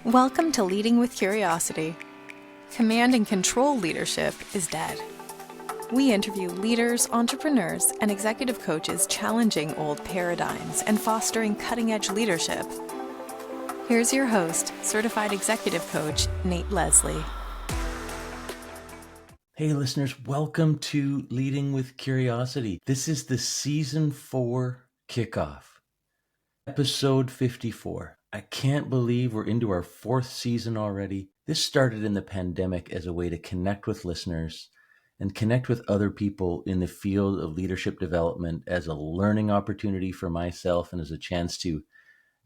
Welcome to Leading with Curiosity. Command and control leadership is dead. We interview leaders, entrepreneurs, and executive coaches challenging old paradigms and fostering cutting-edge leadership. Here's your host, certified executive coach, Nate Leslie. Hey listeners, welcome to Leading with Curiosity. This is the Season 4 Kickoff, Episode 54. I can't believe we're into our 4th season already. This started in the pandemic as a way to connect with listeners and connect with other people in the field of leadership development as a learning opportunity for myself and as a chance to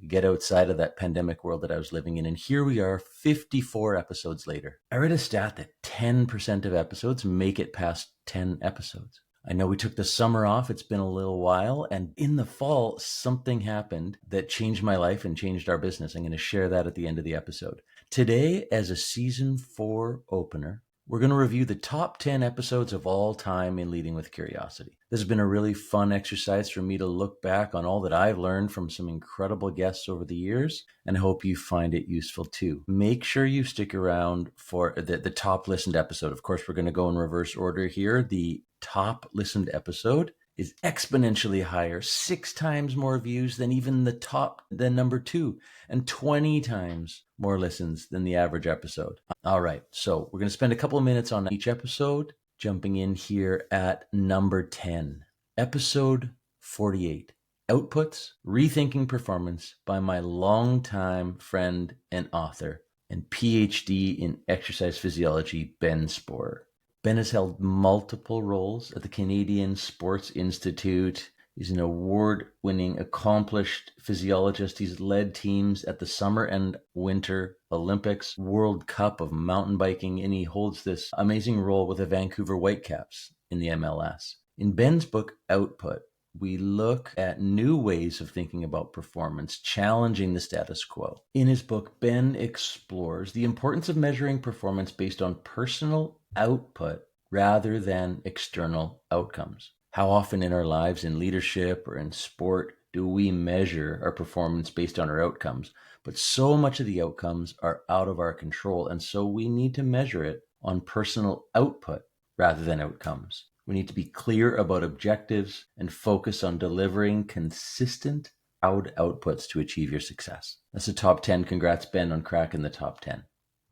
get outside of that pandemic world that I was living in. And here we are 54 episodes later. I read a stat that 10% of episodes make it past 10 episodes. I know we took the summer off. It's been a little while. And in the fall, something happened that changed my life and changed our business. I'm going to share that at the end of the episode. Today, as a Season 4 opener, we're going to review the top 10 episodes of all time in Leading with Curiosity. This has been a really fun exercise for me to look back on all that I've learned from some incredible guests over the years, and I hope you find it useful too. Make sure you stick around for the top listened episode. Of course, we're going to go in reverse order here. The top listened episode is exponentially higher, 6 times more views than even the number 2, and 20 times more listens than the average episode. All right, so we're going to spend a couple of minutes on each episode, jumping in here at number 10, episode 48, Outputs, Rethinking Performance, by my longtime friend and author and PhD in exercise physiology, Ben Spor. Ben has held multiple roles at the Canadian Sports Institute. He's an award-winning, accomplished physiologist. He's led teams at the Summer and Winter Olympics, World Cup of mountain biking, and he holds this amazing role with the Vancouver Whitecaps in the MLS. In Ben's book, Output, we look at new ways of thinking about performance, challenging the status quo. In his book, Ben explores the importance of measuring performance based on personal output rather than external outcomes. How often in our lives, in leadership or in sport, do we measure our performance based on our outcomes? But so much of the outcomes are out of our control, and so we need to measure it on personal output rather than outcomes. We need to be clear about objectives and focus on delivering consistent outputs to achieve your success. That's the top 10. Congrats, Ben, on cracking the top 10.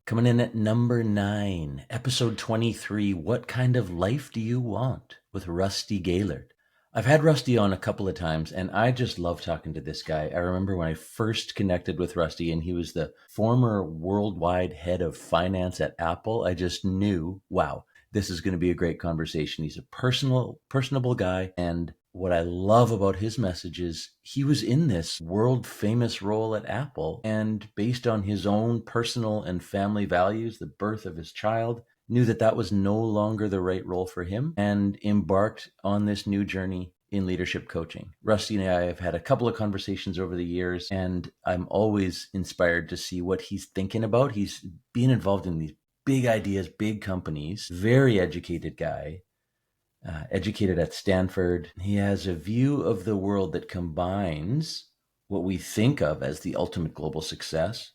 Coming in at number 9, episode 23, What Kind of Life Do You Want? With Rusty Gaylord. I've had Rusty on a couple of times, and I just love talking to this guy. I remember when I first connected with Rusty, and he was the former worldwide head of finance at Apple. I just knew, wow, this is going to be a great conversation. He's a personable guy, and what I love about his message is he was in this world famous role at Apple, and based on his own personal and family values, the birth of his child, knew that that was no longer the right role for him and embarked on this new journey in leadership coaching. Rusty and I have had a couple of conversations over the years, and I'm always inspired to see what he's thinking about. He's been involved in these big ideas, big companies, very educated guy, educated at Stanford. He has a view of the world that combines what we think of as the ultimate global success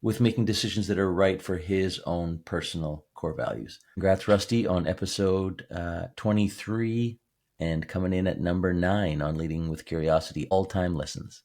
with making decisions that are right for his own personal core values. Congrats, Rusty, on episode 23 and coming in at number 9 on Leading with Curiosity, all-time listens.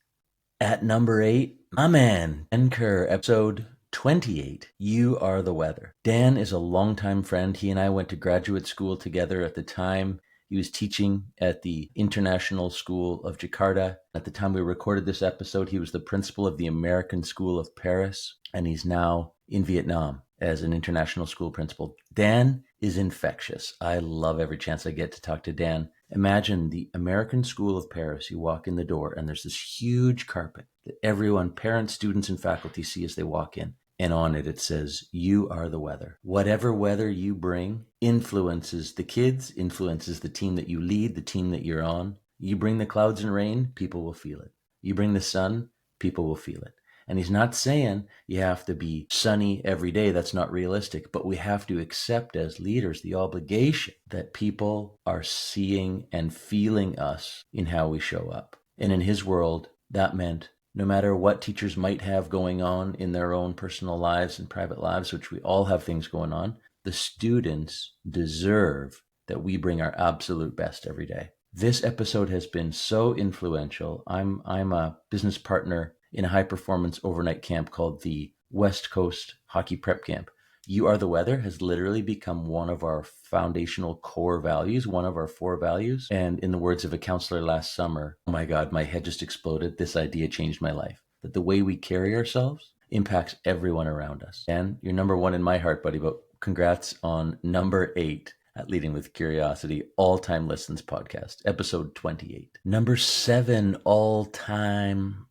At number 8, my man, Dan Kerr, episode 28, You Are the Weather. Dan is a longtime friend. He and I went to graduate school together. At the time, he was teaching at the International School of Jakarta. At the time we recorded this episode, he was the principal of the American School of Paris, and he's now in Vietnam as an international school principal. Dan is infectious. I love every chance I get to talk to Dan. Imagine the American School of Paris. You walk in the door, and there's this huge carpet that everyone, parents, students, and faculty see as they walk in. And on it says, You are the weather. Whatever weather you bring influences the kids, influences the team that you lead, the team that you're on. You bring the clouds and rain, people will feel it. You bring the sun, people will feel it. And he's not saying you have to be sunny every day. That's not realistic. But we have to accept as leaders the obligation that people are seeing and feeling us in how we show up. And in his world, that meant no matter what teachers might have going on in their own personal lives and private lives, which we all have things going on, the students deserve that we bring our absolute best every day. This episode has been so influential. I'm a business partner in a high-performance overnight camp called the West Coast Hockey Prep Camp. You Are the Weather has literally become one of our foundational core values, one of our 4 values. And in the words of a counselor last summer, oh my God, my head just exploded. This idea changed my life. That the way we carry ourselves impacts everyone around us. And you're number 1 in my heart, buddy, but congrats on number 8 at Leading with Curiosity, all-time listens podcast, episode 28. Number 7 all-time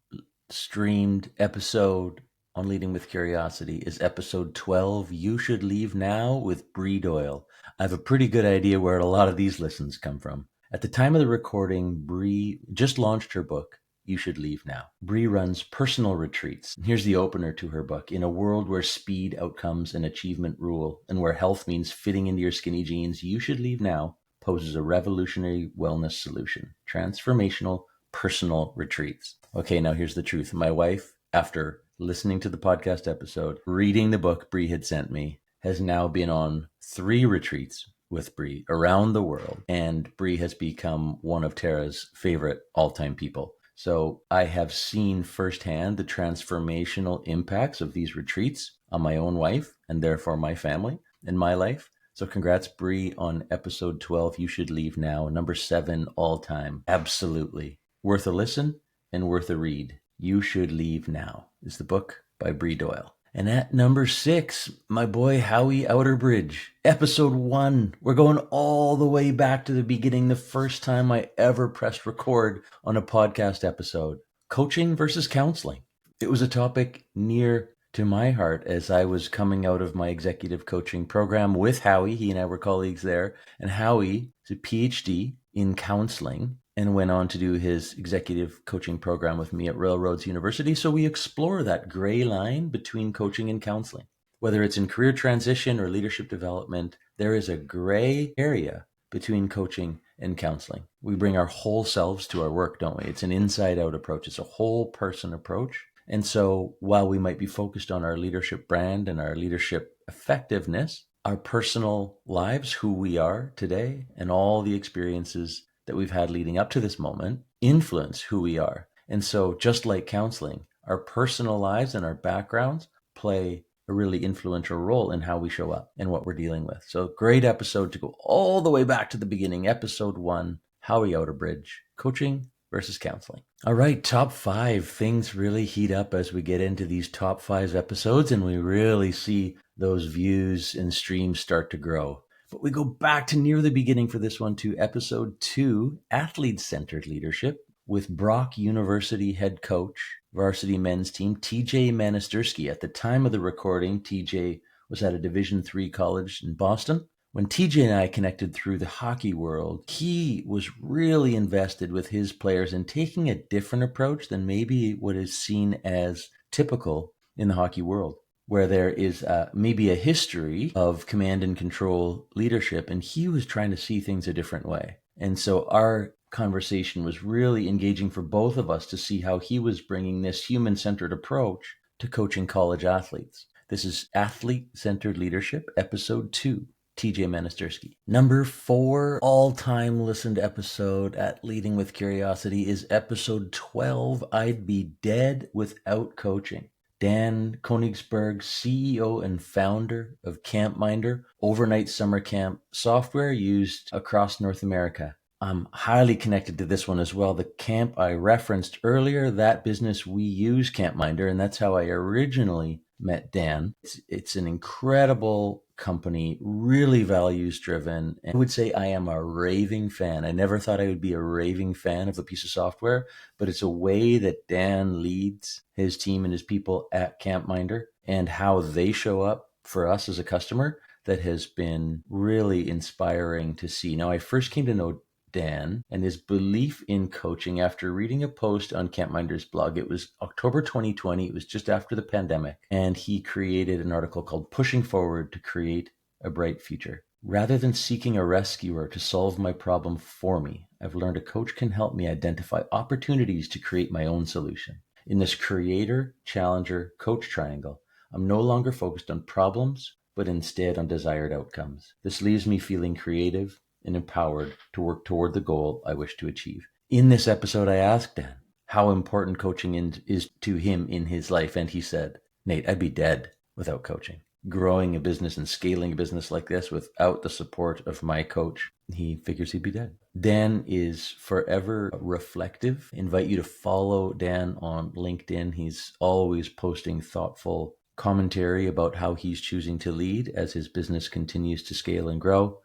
streamed episode on Leading with Curiosity is episode 12, You Should Leave Now, with Doyle. I have a pretty good idea where a lot of these listens come from. At the time of the recording, Bree just launched her book, You Should Leave Now. Bree runs personal retreats. And here's the opener to her book. In a world where speed, outcomes, and achievement rule, and where health means fitting into your skinny jeans, You Should Leave Now poses a revolutionary wellness solution. Transformational personal retreats. Okay, now here's the truth. My wife, after listening to the podcast episode, reading the book Bree had sent me, has now been on 3 retreats with Bree around the world. And Bree has become one of Tara's favorite all-time people. So I have seen firsthand the transformational impacts of these retreats on my own wife and therefore my family and my life. So congrats, Bree, on episode 12, You Should Leave Now, number 7 all time. Absolutely. Worth a listen and worth a read. You Should Leave Now is the book by Bree Doyle. And at number 6, my boy Howie Outerbridge, episode 1. We're going all the way back to the beginning, the first time I ever pressed record on a podcast episode. Coaching versus counseling. It was a topic near to my heart as I was coming out of my executive coaching program with Howie. He and I were colleagues there. And Howie is a PhD in counseling and went on to do his executive coaching program with me at Railroads University. So we explore that gray line between coaching and counseling. Whether it's in career transition or leadership development, there is a gray area between coaching and counseling. We bring our whole selves to our work, don't we? It's an inside-out approach. It's a whole person approach. And so while we might be focused on our leadership brand and our leadership effectiveness, our personal lives, who we are today, and all the experiences that we've had leading up to this moment influence who we are. And so just like counseling, our personal lives and our backgrounds play a really influential role in how we show up and what we're dealing with. So great episode to go all the way back to the beginning. Episode 1, Howie Outerbridge, coaching versus counseling. All right, top 5. Things really heat up as we get into these top 5 episodes and we really see those views and streams start to grow. But we go back to near the beginning for this one to episode 2, Athlete-Centered Leadership, with Brock University head coach, varsity men's team, TJ Manisty. At the time of the recording, TJ was at a Division III college in Boston. When TJ and I connected through the hockey world, he was really invested with his players in taking a different approach than maybe what is seen as typical in the hockey world, where there is maybe a history of command and control leadership, and he was trying to see things a different way. And so our conversation was really engaging for both of us to see how he was bringing this human-centered approach to coaching college athletes. This is Athlete-Centered Leadership, episode 2, TJ Manisty. Number 4 all-time listened episode at Leading with Curiosity is episode 12, I'd Be Dead Without Coaching. Dan Koenigsberg, CEO and founder of CampMinder, overnight summer camp software used across North America. I'm highly connected to this one as well. The camp I referenced earlier, that business, we use CampMinder, and that's how I originally met Dan. It's an incredible company, really values driven. And I would say I am a raving fan. I never thought I would be a raving fan of a piece of software, but it's a way that Dan leads his team and his people at CampMinder and how they show up for us as a customer that has been really inspiring to see. Now, I first came to know Dan and his belief in coaching after reading a post on CampMinder's blog. It was October 2020. It was just after the pandemic. And he created an article called Pushing Forward to Create a Bright Future. Rather than seeking a rescuer to solve my problem for me, I've learned a coach can help me identify opportunities to create my own solution. In this creator, challenger, coach triangle, I'm no longer focused on problems, but instead on desired outcomes. This leaves me feeling creative and empowered to work toward the goal I wish to achieve. In this episode, I asked Dan how important coaching is to him in his life, and he said, Nate, I'd be dead without coaching. Growing a business and scaling a business like this without the support of my coach, he figures he'd be dead. Dan is forever reflective. Invite you to follow Dan on LinkedIn. He's always posting thoughtful commentary about how he's choosing to lead as his business continues to scale and grow.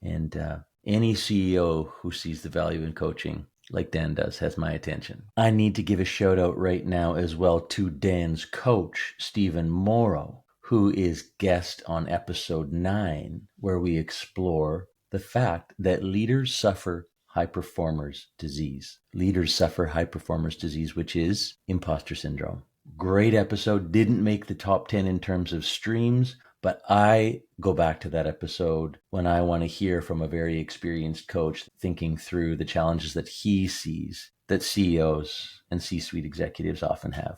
And any CEO who sees the value in coaching like Dan does has my attention. I need to give a shout out right now as well to Dan's coach, Stephen Morrow, who is guest on episode 9, where we explore the fact that leaders suffer high performers disease. Leaders suffer high performers disease, which is imposter syndrome. Great episode. Didn't make the top 10 in terms of streams, but I go back to that episode when I want to hear from a very experienced coach thinking through the challenges that he sees that CEOs and C-suite executives often have.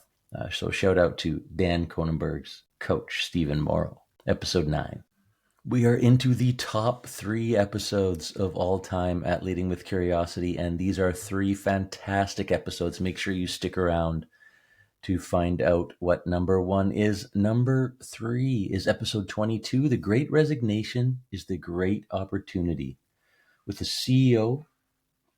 So shout out to Dan Cronenberg's coach, Stephen Morrow, episode 9. We are into the top 3 episodes of all time at Leading with Curiosity, and these are 3 fantastic episodes. Make sure you stick around to find out what number 1 is. Number 3 is episode 22, The Great Resignation is the Great Opportunity, with the CEO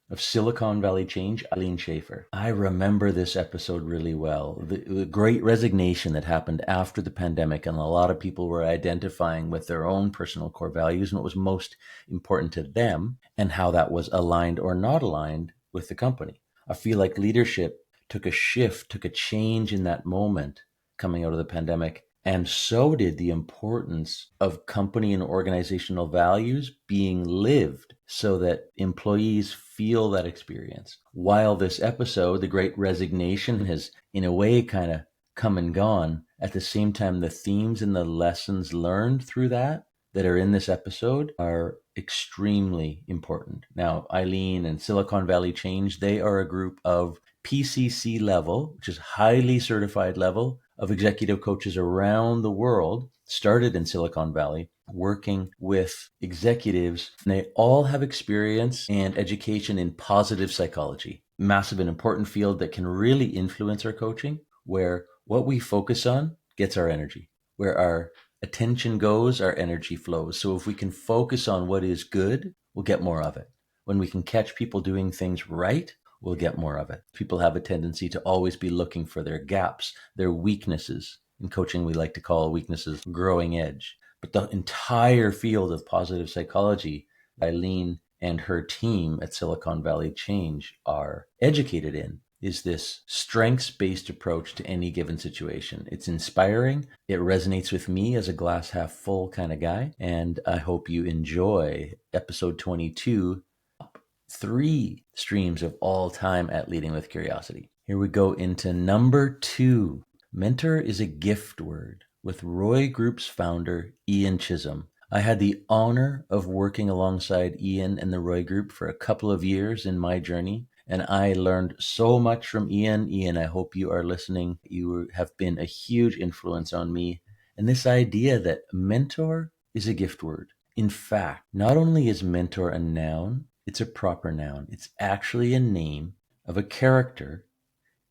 of Silicon Valley Change, Eileen Schaffer. I remember this episode really well. The great resignation that happened after the pandemic, and a lot of people were identifying with their own personal core values and what was most important to them, and how that was aligned or not aligned with the company. I feel like leadership took a shift, took a change in that moment coming out of the pandemic. And so did the importance of company and organizational values being lived so that employees feel that experience. While this episode, The Great Resignation, has in a way kind of come and gone, at the same time, the themes and the lessons learned through that are in this episode are extremely important. Now, Eileen and Silicon Valley Change, they are a group of PCC level, which is highly certified level of executive coaches around the world, started in Silicon Valley, working with executives. And they all have experience and education in positive psychology, massive and important field that can really influence our coaching, where what we focus on gets our energy, where our attention goes, our energy flows. So if we can focus on what is good, we'll get more of it. When we can catch people doing things right, we'll get more of it. People have a tendency to always be looking for their gaps, their weaknesses. In coaching, we like to call weaknesses growing edge. But the entire field of positive psychology, Eileen and her team at Silicon Valley Change are educated in, is this strengths-based approach to any given situation. It's inspiring. It resonates with me as a glass half full kind of guy. And I hope you enjoy episode 22, 3 streams of all time at Leading with Curiosity. Here we go into number 2. Mentor is a gift word, with Roy Group's founder, Ian Chisholm. I had the honor of working alongside Ian and the Roy Group for a couple of years in my journey, and I learned so much from Ian. Ian, I hope you are listening. You have been a huge influence on me. And this idea that mentor is a gift word. In fact, not only is mentor a noun, it's a proper noun. It's actually a name of a character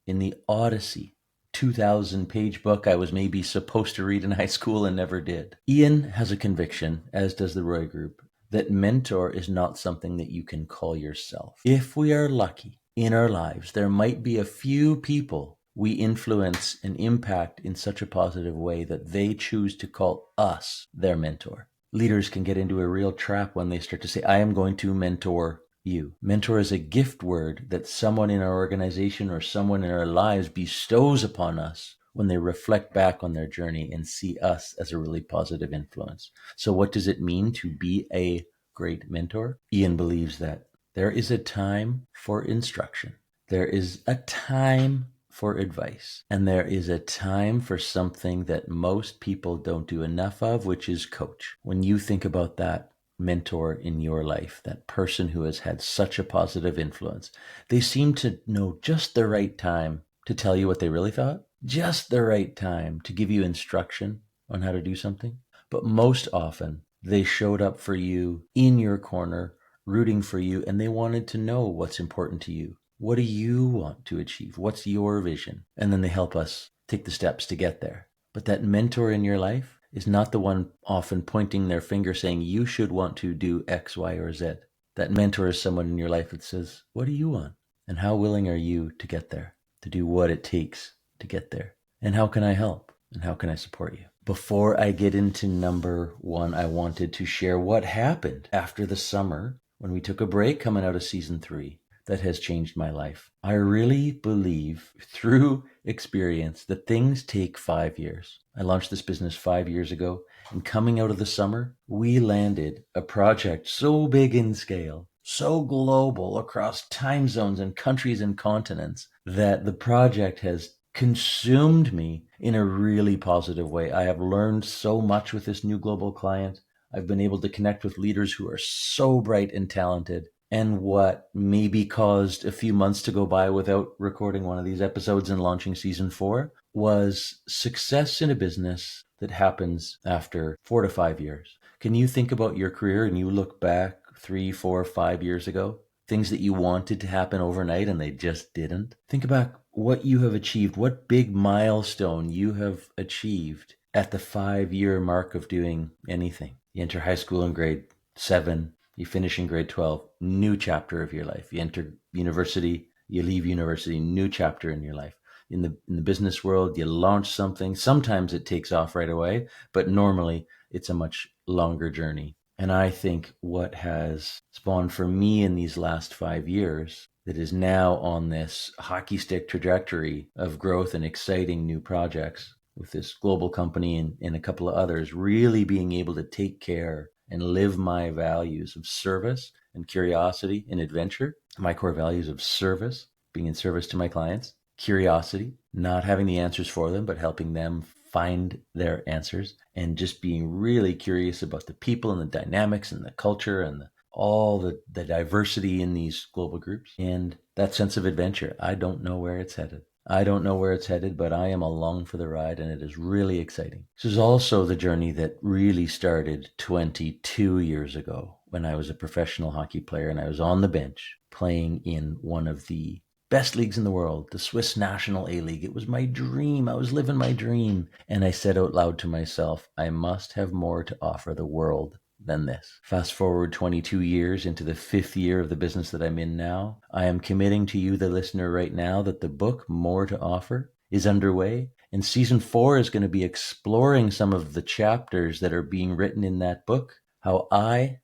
in the Odyssey, 2,000-page book I was maybe supposed to read in high school and never did. Ian has a conviction, as does the Roy Group, that mentor is not something that you can call yourself. If we are lucky in our lives, there might be a few people we influence and impact in such a positive way that they choose to call us their mentor. Leaders can get into a real trap when they start to say, I am going to mentor you. Mentor is a gift word that someone in our organization or someone in our lives bestows upon us when they reflect back on their journey and see us as a really positive influence. So what does it mean to be a great mentor? Ian believes that there is a time for instruction. There is a time for advice. And there is a time for something that most people don't do enough of, which is coach. When you think about that mentor in your life, that person who has had such a positive influence, they seem to know just the right time to tell you what they really thought, just the right time to give you instruction on how to do something. But most often, they showed up for you in your corner, rooting for you, and they wanted to know what's important to you. What do you want to achieve? What's your vision? And then they help us take the steps to get there. But that mentor in your life is not the one often pointing their finger saying you should want to do X, Y, or Z. That mentor is someone in your life that says, what do you want? And how willing are you to get there, to do what it takes to get there? And how can I help? And how can I support you? Before I get into number one, I wanted to share what happened after the summer when we took a break coming out of season 3 that has changed my life. I really believe through experience that things take 5 years. I launched this business 5 years ago, and coming out of the summer, we landed a project so big in scale, so global across time zones and countries and continents, that the project has consumed me in a really positive way. I have learned so much with this new global client. I've been able to connect with leaders who are so bright and talented. And what maybe caused a few months to go by without recording one of these episodes and launching season 4 was success in a business that happens after 4 to 5 years. Can you think about your career and you look back 3, 4, 5 years ago? Things that you wanted to happen overnight and they just didn't. Think about what you have achieved, what big milestone you have achieved at the 5-year mark of doing anything. You enter high school in grade 7, you finish in grade 12, new chapter of your life. You enter university, you leave university, new chapter in your life. In the business world, you launch something. Sometimes it takes off right away, but normally it's a much longer journey. And I think what has spawned for me in these last 5 years that is now on this hockey stick trajectory of growth and exciting new projects with this global company and a couple of others, really being able to take care and live my values of service and curiosity and adventure, my core values of service, being in service to my clients, curiosity, not having the answers for them, but helping them find their answers, and just being really curious about the people and the dynamics and the culture and all the diversity in these global groups. And that sense of adventure, I don't know where it's headed. But I am along for the ride, and it is really exciting. This is also the journey that really started 22 years ago when I was a professional hockey player and I was on the bench playing in one of the best leagues in the world, the Swiss National A-League. It was my dream. I was living my dream. And I said out loud to myself, I must have more to offer the world than this. Fast forward 22 years into the 5th year of the business that I'm in now. I am committing to you, the listener, right now that the book More to Offer is underway. And season 4 is going to be exploring some of the chapters that are being written in that book, how I,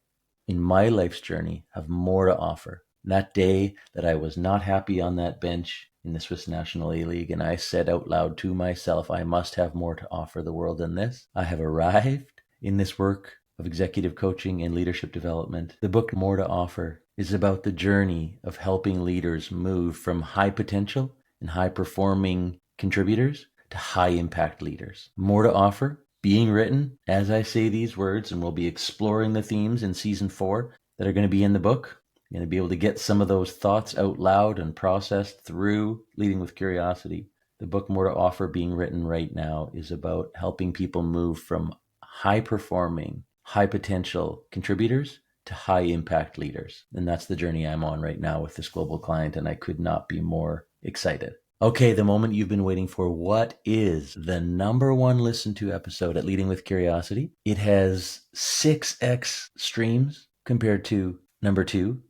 in my life's journey, have more to offer. That day that I was not happy on that bench in the Swiss National A-League, and I said out loud to myself, I must have more to offer the world than this. I have arrived in this work of executive coaching and leadership development. The book More to Offer is about the journey of helping leaders move from high potential and high performing contributors to high impact leaders. More to Offer, being written as I say these words, and we'll be exploring the themes in season 4 that are going to be in the book. You're going to be able to get some of those thoughts out loud and processed through Leading with Curiosity. The book More to Offer, being written right now, is about helping people move from high performing, high potential contributors to high impact leaders. And that's the journey I'm on right now with this global client, and I could not be more excited. Okay, the moment you've been waiting for. What is the number 1 listened to episode at Leading with Curiosity? It has 6x streams compared to number 2,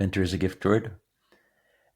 Enter as a Gift Word,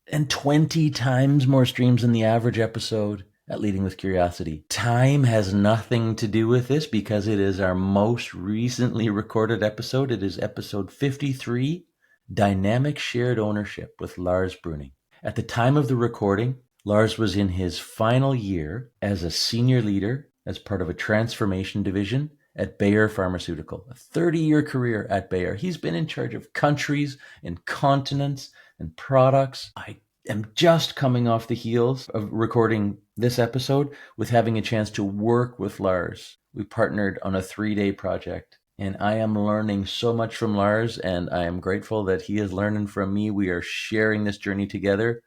and 20 times more streams than the average episode at Leading with Curiosity. Time has nothing to do with this because it is our most recently recorded episode. It is episode 53, Dynamic Shared Ownership with Lars Bruning. At the time of the recording, Lars was in his final year as a senior leader as part of a transformation division at Bayer Pharmaceutical, a 30-year career at Bayer. He's been in charge of countries and continents and products. I am just coming off the heels of recording this episode with having a chance to work with Lars. We partnered on a 3-day project, and I am learning so much from Lars, and I am grateful that he is learning from me. We are sharing this journey together.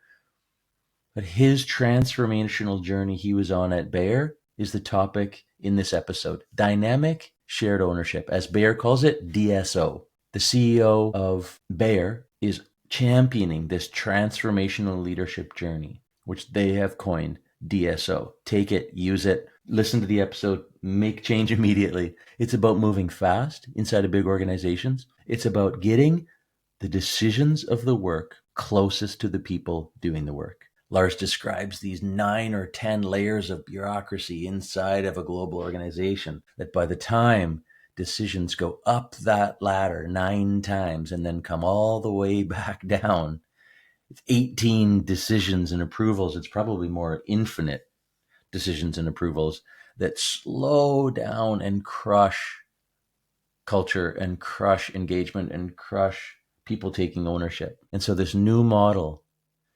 But his transformational journey he was on at Bayer is the topic in this episode. Dynamic shared ownership, as Bayer calls it, DSO. The CEO of Bayer is championing this transformational leadership journey, which they have coined DSO. Take it, use it, listen to the episode, make change immediately. It's about moving fast inside of big organizations. It's about getting the decisions of the work closest to the people doing the work. Lars describes these 9 or 10 layers of bureaucracy inside of a global organization that by the time decisions go up that ladder 9 times and then come all the way back down, it's 18 decisions and approvals. It's probably more infinite decisions and approvals that slow down and crush culture and crush engagement and crush people taking ownership. And so this new model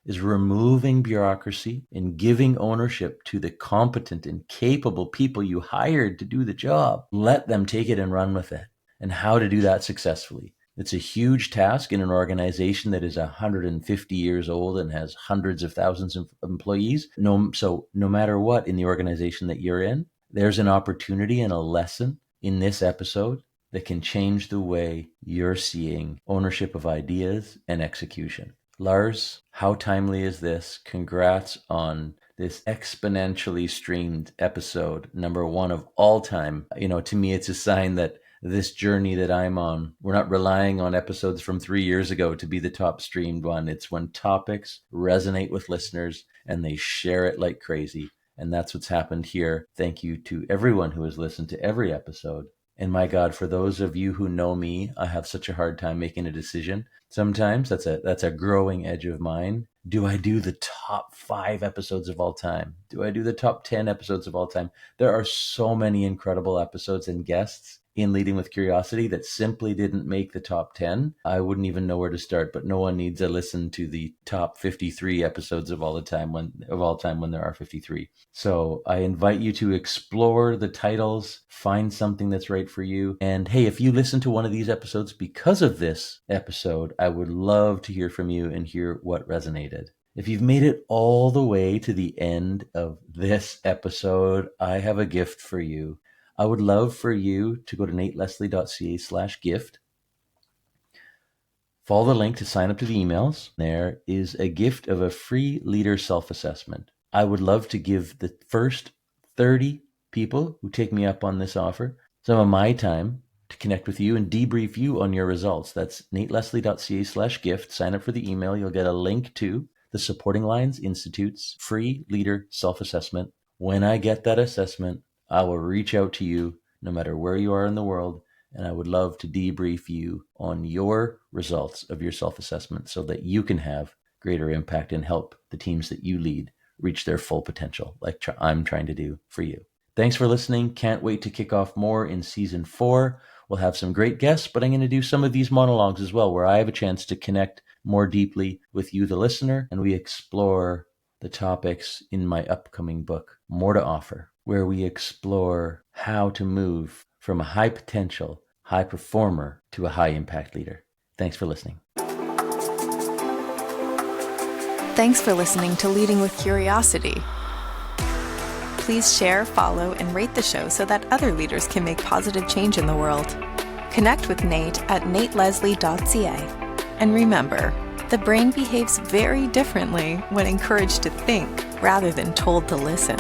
is removing bureaucracy and giving ownership to the competent and capable people you hired to do the job. Let them take it and run with it. And how to do that successfully. It's a huge task in an organization that is 150 years old and has hundreds of thousands of employees. So no matter what in the organization that you're in, there's an opportunity and a lesson in this episode that can change the way you're seeing ownership of ideas and execution. Lars, how timely is this? Congrats on this exponentially streamed episode, number 1 of all time. To me, it's a sign that this journey that I'm on, we're not relying on episodes from 3 years ago to be the top streamed one. It's when topics resonate with listeners and they share it like crazy. And that's what's happened here. Thank you to everyone who has listened to every episode. And my God, for those of you who know me, I have such a hard time making a decision. Sometimes that's a growing edge of mine. Do I do the top 5 episodes of all time? Do I do the top 10 episodes of all time? There are so many incredible episodes and guests in Leading with Curiosity that simply didn't make the top 10. I wouldn't even know where to start, but no one needs to listen to the top 53 episodes of all time when there are 53. So I invite you to explore the titles, find something that's right for you. And hey, if you listen to one of these episodes because of this episode, I would love to hear from you and hear what resonated. If you've made it all the way to the end of this episode, I have a gift for you. I would love for you to go to nateleslie.ca/gift. Follow the link to sign up to the emails. There is a gift of a free leader self-assessment. I would love to give the first 30 people who take me up on this offer some of my time to connect with you and debrief you on your results. That's nateleslie.ca/gift. Sign up for the email. You'll get a link to the Supporting Lines Institute's free leader self-assessment. When I get that assessment, I will reach out to you no matter where you are in the world, and I would love to debrief you on your results of your self-assessment so that you can have greater impact and help the teams that you lead reach their full potential, like I'm trying to do for you. Thanks for listening. Can't wait to kick off more in season 4. We'll have some great guests, but I'm going to do some of these monologues as well, where I have a chance to connect more deeply with you, the listener, and we explore the topics in my upcoming book, More to Offer, where we explore how to move from a high potential, high performer to a high impact leader. Thanks for listening. Thanks for listening to Leading with Curiosity. Please share, follow, and rate the show so that other leaders can make positive change in the world. Connect with Nate at nateleslie.ca. And remember, the brain behaves very differently when encouraged to think rather than told to listen.